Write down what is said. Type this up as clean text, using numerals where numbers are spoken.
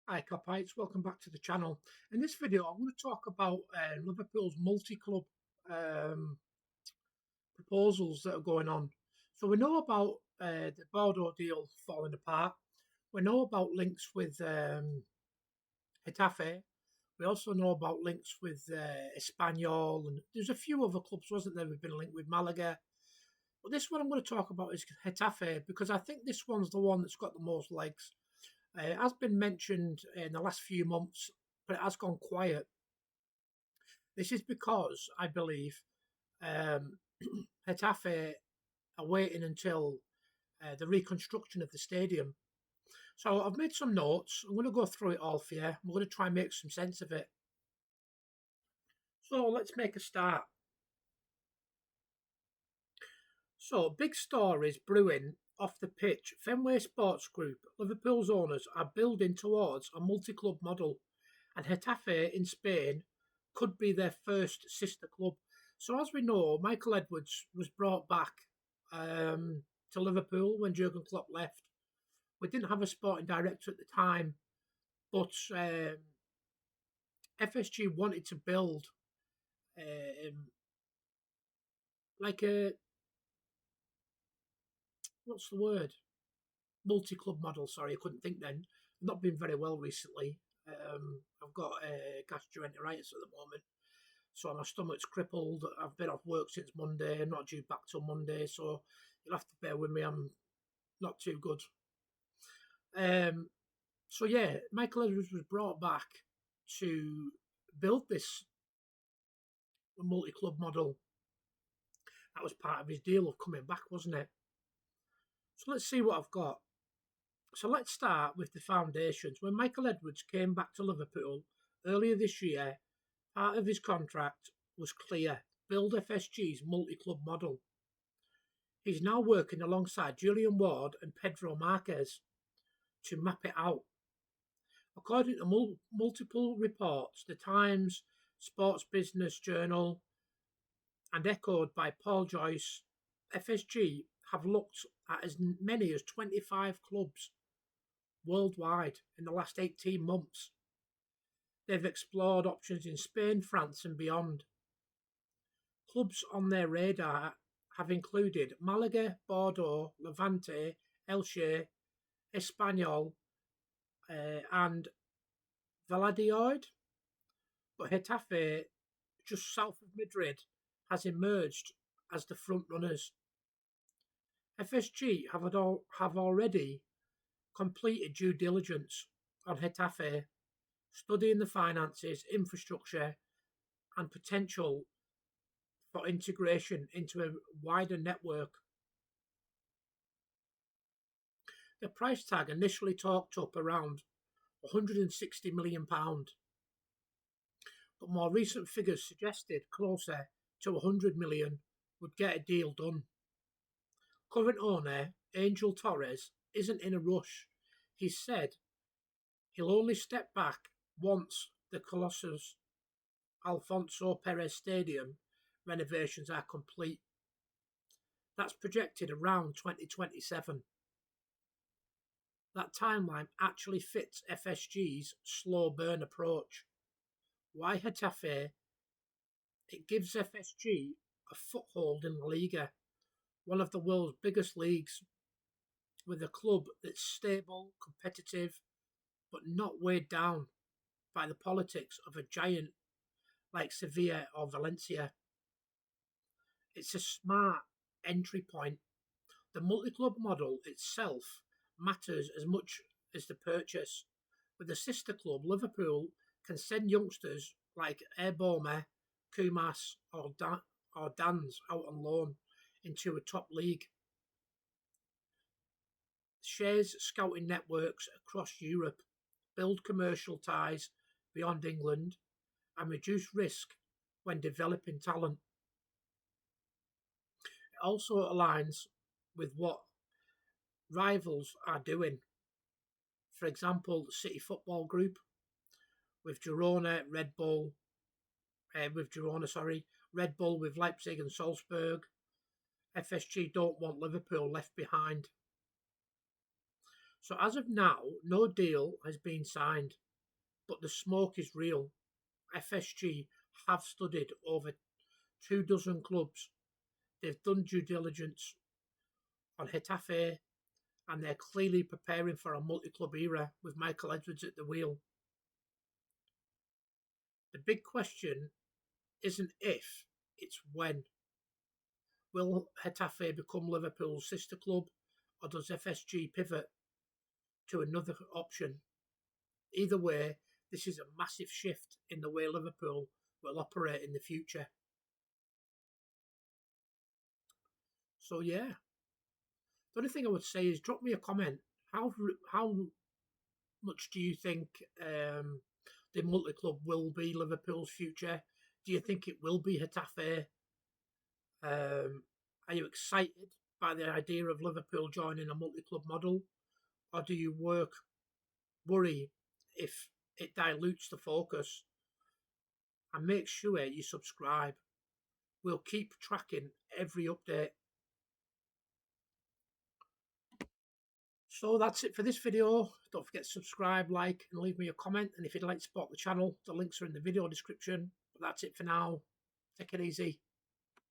Hi Kopites, welcome back to the channel. In this video, I'm going to talk about Liverpool's multi-club um, proposals that are going on. So we know about the Bordeaux deal falling apart. We know about links with Getafe. We also know about links with Espanyol, and there's a few other clubs, wasn't there? We've been linked with Malaga. But this one I'm going to talk about is Getafe because I think this one's the one that's got the most legs. It has been mentioned in the last few months, but it has gone quiet. This is because I believe um, Getafe are waiting until the reconstruction of the stadium. So I've made some notes. I'm going to go through it all for you. I'm going to try and make some sense of it. So let's make a start. So big stories brewing off the pitch. Fenway Sports Group, Liverpool's owners, are building towards a multi-club model, and Getafe in Spain could be their first sister club. So as we know, Michael Edwards was brought back to Liverpool when Jurgen Klopp left. We didn't have a sporting director at the time, but FSG wanted to build um, like a what's the word? Multi-club model. Sorry, I couldn't think then. I've not been very well recently. I've got gastroenteritis at the moment, so my stomach's crippled. I've been off work since Monday. I'm not due back till Monday, so you'll have to bear with me. I'm not too good. Um, so yeah, Michael Edwards was brought back to build this multi-club model. That was part of his deal of coming back, wasn't it? So let's see what I've got. So let's start with the foundations. When Michael Edwards came back to Liverpool earlier this year, part of his contract was clear: build FSG's multi-club model. He's now working alongside Julian Ward and Pedro Marquez to map it out. According to multiple reports, the Times, Sports Business Journal, and echoed by Paul Joyce, FSG have looked at as many as 25 clubs worldwide in the last 18 months. They've explored options in Spain, France, and beyond. Clubs on their radar have included Malaga, Bordeaux, Levante, Elche, Espanyol, and Valladolid. But Getafe, just south of Madrid, has emerged as the front runners. FSG have already completed due diligence on Getafe, studying the finances, infrastructure, and potential for integration into a wider network. The price tag initially talked up around £160 million, but more recent figures suggested closer to 100 million would get a deal done. Current owner Angel Torres isn't in a rush. He said he'll only step back once the Colossus Alfonso Perez Stadium renovations are complete. That's projected around 2027. That timeline actually fits FSG's slow burn approach. Why Getafe? It gives FSG a foothold in the Liga, one of the world's biggest leagues, with a club that's stable, competitive, but not weighed down by the politics of a giant like Sevilla or Valencia. It's a smart entry point. The multi-club model itself matters as much as the purchase. With a sister club, Liverpool can send youngsters like Airborne, Kumas, or Dans out on loan into a top league. Shares scouting networks across Europe, build commercial ties beyond England, and reduce risk when developing talent. It also aligns with what rivals are doing. For example, the City Football Group with Red Bull with Leipzig and Salzburg. FSG don't want Liverpool left behind. So as of now, no deal has been signed, but the smoke is real. FSG have studied over 24 clubs. They've done due diligence on Getafe, and they're clearly preparing for a multi-club era with Michael Edwards at the wheel. The big question isn't if, it's when. Will Getafe become Liverpool's sister club, or does FSG pivot to another option? Either way, this is a massive shift in the way Liverpool will operate in the future. So yeah, the only thing I would say is drop me a comment. How much do you think the multi club will be Liverpool's future? Do you think it will be Getafe? Are you excited by the idea of Liverpool joining a multi club model, or do you worry if it dilutes the focus? And make sure you subscribe. We'll keep tracking every update. So that's it for this video. Don't forget to subscribe, like, and leave me a comment. And if you'd like to support the channel, the links are in the video description. But that's it for now. Take it easy.